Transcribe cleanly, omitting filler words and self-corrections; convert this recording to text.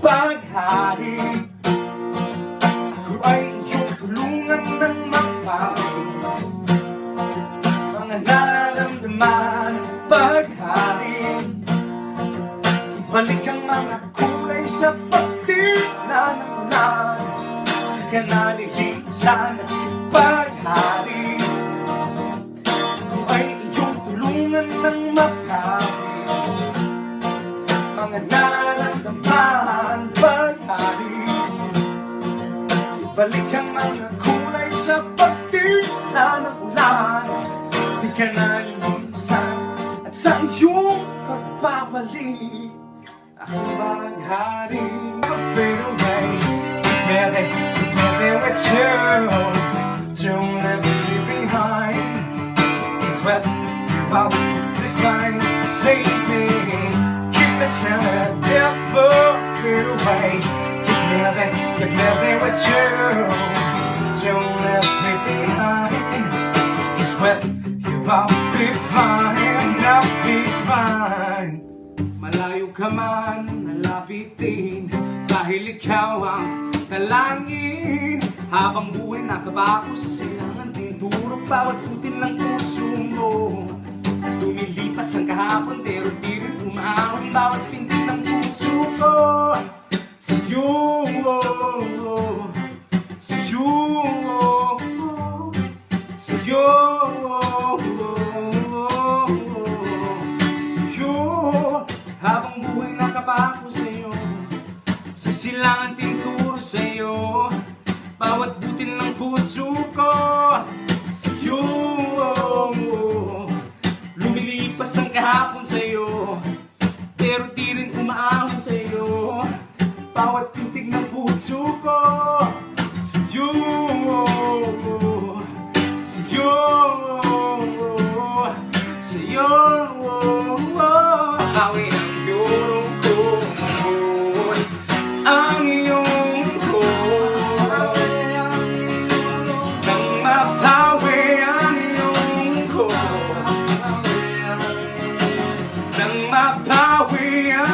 paghari. Ako ay iyong tulungan ng mapawi mga nararamdaman paghari. Ibalik ang mga kulay sa pagtila ng ulan, di ka nalilisan paghari. Ako ay iyong tulungan ng mapawi mga nararamdaman paghari. Ibalik ang mga kulay sa pagtila ng ulan, di ka nalilisan, at sa iyong pagbabalik ako maghari. Never fade away, together with you. Don't ever leave behind, 'cause with you I will be fine. Save me, keep me centered, never fade away. Together with you. Don't ever leave behind, 'cause with you I'll be fine, I'll be fine. Malayo ka man, nalapitin, dahil ikaw ang talangin. Habang buhay nakabako sa silangan, tinturok bawat putin ng puso mo. Lumilipas ang kahapon, pero di rin umaawang bawat pinti ng puso ko. Sa'yo, sa'yo, sa'yo, sa'yo. Habang buhay nakapako sa'yo, sa silangan tinturo sa'yo, bawat butil ng puso ko. Sa'yo, lumilipas ang kahapon sa'yo, pero di rin umaahon sa'yo, bawat pintig ng puso ko. Sa'yo, sa'yo, sa'yo. Hawi ang durong ko, ang iyong ko, nang mapawi ang iyong ko, nang mapawi ang